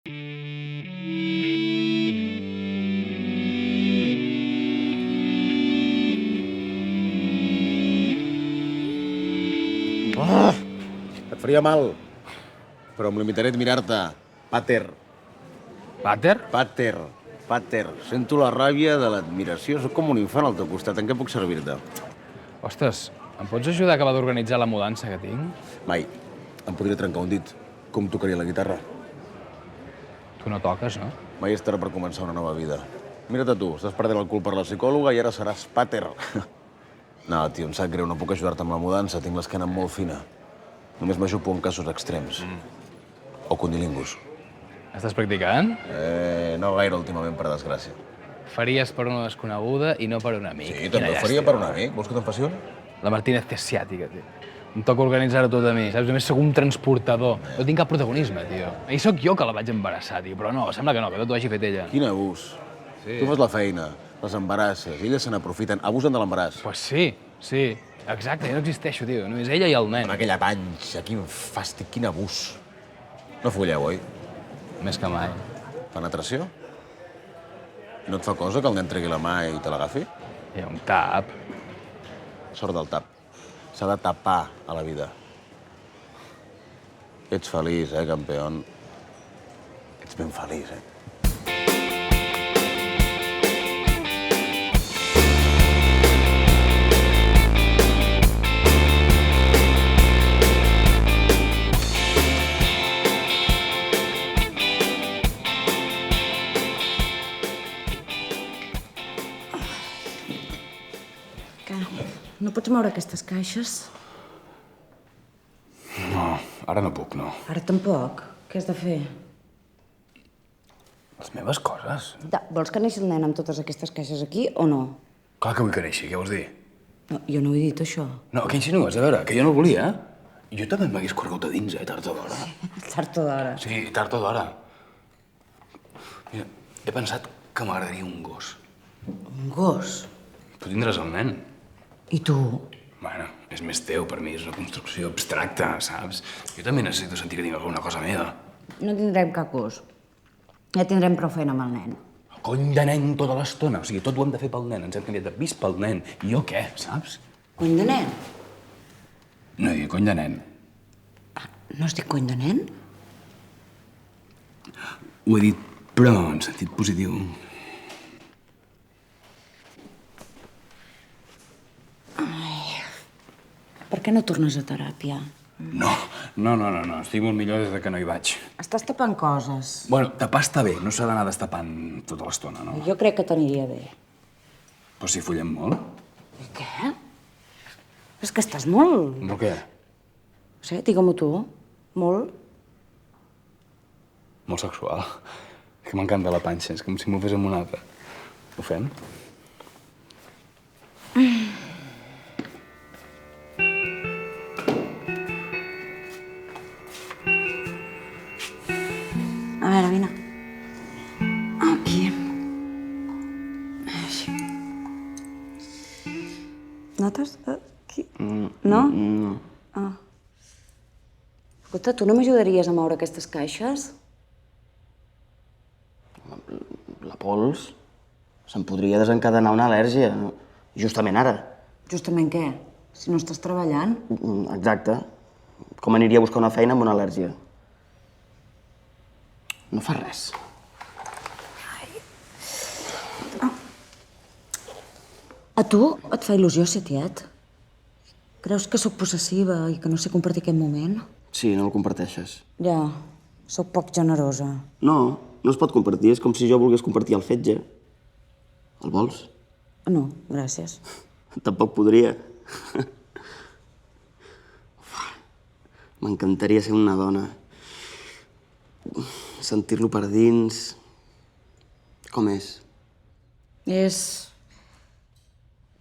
Oh! Et faria mal, però em limitaré a mirar-te. Pater. Pater? Pater. Pater. Sento la ràbia de l'admiració. Soc com un infant al teu costat. En què puc servir-te? Ostres, em pots ajudar a acabar d'organitzar la mudança que tinc? Mai. Em podria trencar un dit. Com tocaria la guitarra? Tu no toques, no? Mai és tard per començar una nova vida. Mira't a tu, estàs perdent el cul per la psicòloga i ara seràs pater. No, tio, em sap greu, no puc ajudar-te amb la mudança. Tinc l'esquena molt fina. Només m'ajupo en casos extrems. O condilingus. Estàs practicant? No gaire últimament, per desgràcia. Faries per una desconeguda i no per un amic. Sí, també ho faria per un amic. Vols que te'n faci un? La Martínez té ciàtica, tio. Em toca organitzar-ho tot a mi, saps? Només sóc un transportador. No tinc cap protagonisme, tio. I sóc jo que la vaig embarassar, tio. Però no, sembla que no, que tot ho hagi fet ella. Quin abús. Sí. Tu fas la feina, les embarasses, i elles se n'aprofiten, abusen de l'embaràs. Pues sí, sí. Exacte, jo no existeixo, tio. Només ella i el nen. Amb aquella panxa, quin fàstic, quin abús. No folleu, oi? Més que mai. Penetració? No et fa cosa que el nen tregui la mà i te l'agafi? Hi ha un tap. Sort del tap. S'ha de tapar a la vida. Ets feliç, campió? Ets ben feliç, No pots moure aquestes caixes? No, ara no puc, no. Ara tampoc. Què has de fer? Les meves coses? Vols que neixi el nen amb totes aquestes caixes aquí o no? Clar que vull que neixi, què vols dir? No, jo no ho he dit, això. No, què insinues? A veure, que jo no el volia, Jo també m'hagués corregut a dins, tard o d'hora. Tard o d'hora. Sí, tard o d'hora. Mira, he pensat que m'agradaria un gos. Un gos? Tu tindràs el nen. I tu? Bueno, és més teu, per mi és una construcció abstracta, saps? Jo també necessito sentir que tinc alguna cosa meva. No tindrem cap gos. Ja tindrem prou feina amb el nen. Cony de nen tota l'estona. O sigui, tot ho hem de fer pel nen. Ens hem canviat de pis pel nen. I jo què, saps? Cony de nen? No digui cony de nen. No has dit cony de nen? Ho he dit, però en sentit positiu. Per què no tornes a teràpia? No. Estic molt millor des que no hi vaig. Estàs tapant coses. Bueno, tapar està bé. No s'ha d'anar destapant tota l'estona, no? Jo crec que t'aniria bé. Però si follem molt? I què? És que estàs molt... Molt què? No sé, digue-m'ho tu. Molt? Molt sexual. És que m'encanta la panxa. És com si m'ho fes amb una altra. Ho fem? A veure, vine. Aquí. Així. Notes? Aquí? No? No. Ah. Escolta, tu no m'ajudaries a moure aquestes caixes? La pols se'n podria desencadenar una al·lèrgia, justament ara. Justament què? Si no estàs treballant? Exacte. Com aniria a buscar una feina amb una al·lèrgia? No fa res. A tu et fa il·lusió ser tiet? Creus que sóc possessiva i que no sé compartir aquest moment? Sí, no el comparteixes. Ja, sóc poc generosa. No es pot compartir. És com si jo volgués compartir el fetge. El vols? No, gràcies. Tampoc podria. M'encantaria ser una dona. Sentir-lo per dins... Com és? És...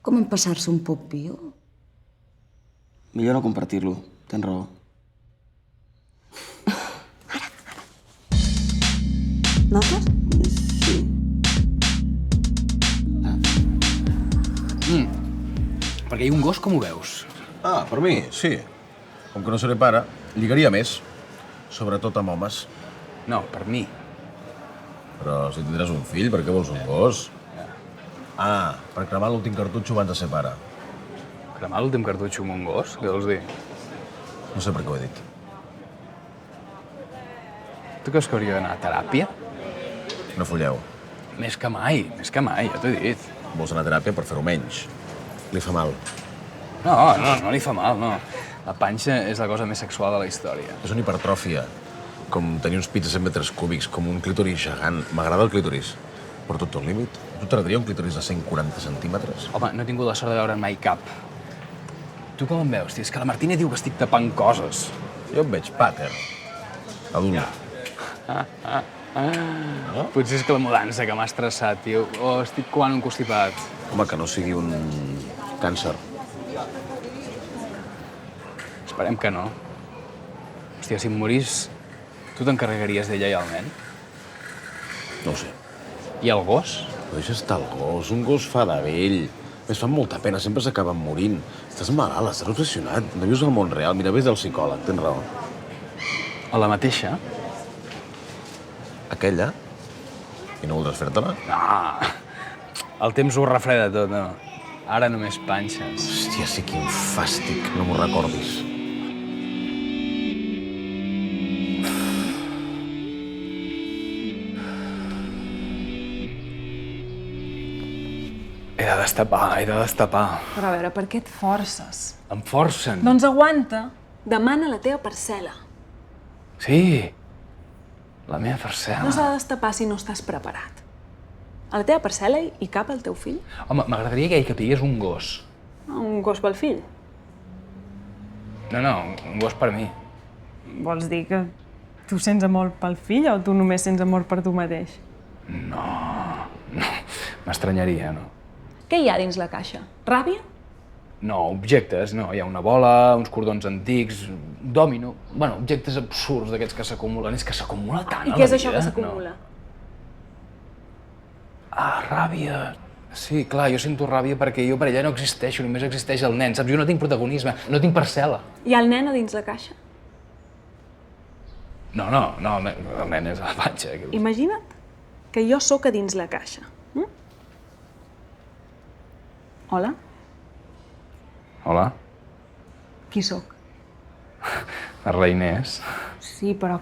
com empassar-se un pop viu. Millor no compartir-lo. Tens raó. Notes? Sí. Perquè hi ha un gos, com ho veus? Ah, per mi, sí. Com que no seré pare, lligaria més. Sobretot amb homes. No, per mi. Però si tindràs un fill, per què vols un gos? Ah, per cremar l'últim cartutxo abans de ser pare. Cremar l'últim cartutxo amb un gos? Què vols dir? No sé per què ho he dit. Tu creus que hauria d'anar a teràpia? No folleu. Més que mai, ja t'ho he dit. Vols anar a teràpia per fer-ho menys. Li fa mal. No li fa mal, no. La panxa és la cosa més sexual de la història. És una hipertròfia. Com tenir uns pits de 100 metres cúbics, com un clítoris gegant. M'agrada el clítoris. Però tot un límit. A tu t'agradaria un clítoris de 140 centímetres? Home, no he tingut la sort de veure'n mai cap. Tu com em veus, tio? És que la Martina diu que estic tapant coses. Jo em veig pàter. Adult. Potser és que la mudança que m'ha estressat, tio. O estic coant un constipat. Home, que no sigui un càncer. Esperem que no. Hòstia, si em morís, tu t'encarregaries d'ella i el nen? No ho sé. I el gos? Però deixa estar el gos. Un gos fa de vell. A més, fa molta pena. Sempre s'acaben morint. Estàs malalt, estàs obsessionat. No vius al món real. Mira, vés al psicòleg. Tens raó. A la mateixa? Aquella? I no voldràs fer-te-la? No. El temps ho refreda tot, no? Ara només panxes. Hòstia, sí, quin fàstic. No m'ho recordis. He de destapar. Però a veure, per què et forces? Em forcen. Doncs aguanta. Demana la teva parcel·la. Sí. La meva parcel·la. No s'ha de destapar si no estàs preparat. A la teva parcel·la hi cap el teu fill? Home, m'agradaria que ell capigués un gos. Un gos pel fill? No, un gos per mi. Vols dir que tu sents amor pel fill o tu només sents amor per tu mateix? No, m'estranyaria, no. Què hi ha dins la caixa? Ràbia? No, objectes, no. Hi ha una bola, uns cordons antics, un dòmino... Bueno, objectes absurds d'aquests que s'acumulen. És que s'acumula tant a la vida. I què és això que s'acumula? Ah, ràbia. Sí, clar, jo sento ràbia perquè jo per ella no existeixo, només existeix el nen, saps? Jo no tinc protagonisme, no tinc parcel·la. Hi ha el nen a dins la caixa? No, el nen és la panxa. Imagina't que jo sóc a dins la caixa. Hola? Hola, Qui sóc? la Inés. Sí, però...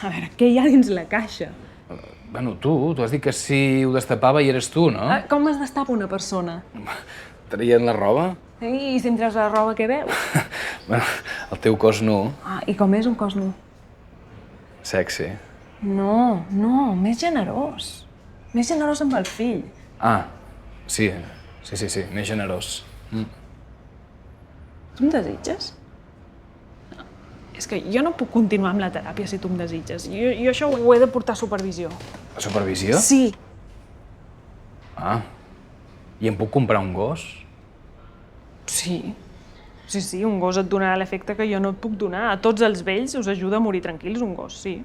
A veure, què hi ha dins la caixa? Bueno, tu has dit que si ho destapava i eres tu, no? Com es destapa una persona? Traient la roba? I si em treus la roba, què veus? Bueno, el teu cos nu. I com és un cos nu? Sexy. No, més generós. Més generós amb el fill. Ah, sí, més generós. Tu em desitges? És que jo no puc continuar amb la teràpia si tu em desitges. Jo això ho he de portar a supervisió. A supervisió? Sí. Ah, i em puc comprar un gos? Sí, un gos et donarà l'efecte que jo no et puc donar. A tots els vells us ajuda a morir tranquils, un gos, sí.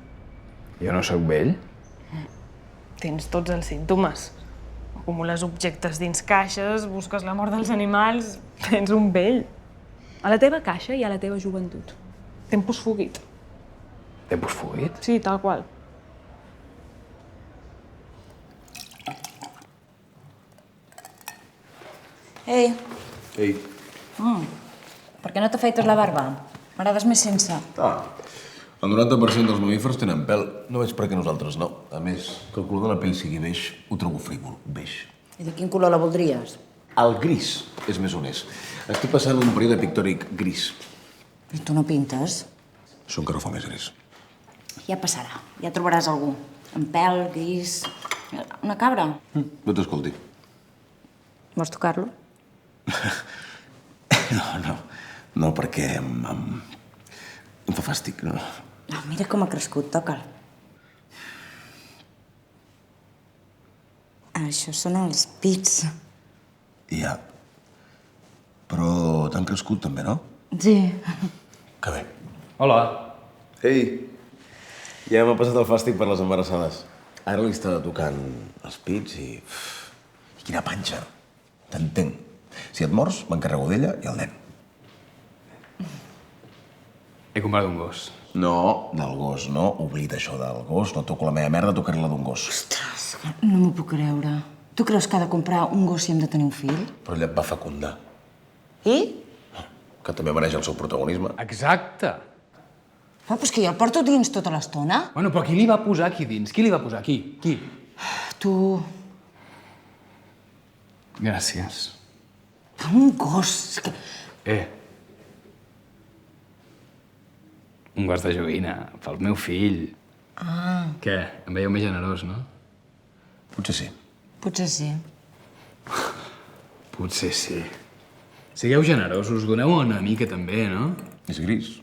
Jo no sóc vell? Tens tots els símptomes. Acumules objectes dins caixes, busques la mort dels animals... Tens un vell. A la teva caixa hi ha la teva joventut. Tempus fugit. Tempus fugit? Sí, tal qual. Ei, Ei. per què no t'afeites la barba? M'agrades més sense. El 90% dels mamífers tenen pèl. No veig per què nosaltres no. A més, que el color de la pell sigui beix, ho trobo frívol. Beix. I de quin color la voldries? El gris és més honest. Estic passant un període pictòric gris. I tu no pintes? Això encara ho fa més gris. Ja passarà. Ja trobaràs algú. Amb pèl, gris... Una cabra. No t'escolti. Vols tocar-lo? No, perquè em fa fàstic. No. No, mira com ha crescut, toca'l. Això són els pits. Ja. Però t'han crescut també, no? Sí. Que bé. Hola. Ei, ja m'ha passat el fàstic per les embarassades. Ara li està tocant els pits i... I quina panxa. T'entenc. Si et mors, m'encarrego d'ella i el nen. He comprat un gos. No, del gos, no. Oblida això del gos. No toco la meva merda, tocaré la d'un gos. Ostres, no m'ho puc creure. Tu creus que ha de comprar un gos si hem de tenir un fill? Però ella et va fecundar, I? que també mereix el seu protagonisme. Exacte. Però és que jo el porto dins tota l'estona. Bueno, però qui li va posar aquí dins? Qui li va posar? Qui? Tu... Gràcies. Un gos... És que... Un gos de joguina, pel meu fill. Ah, Què? Em veieu més generós, no? Potser sí. potser sí. Potser sí. Sigueu generosos, doneu a una mica també, no? És gris.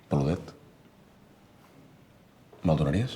Peludet. Me'l donaries?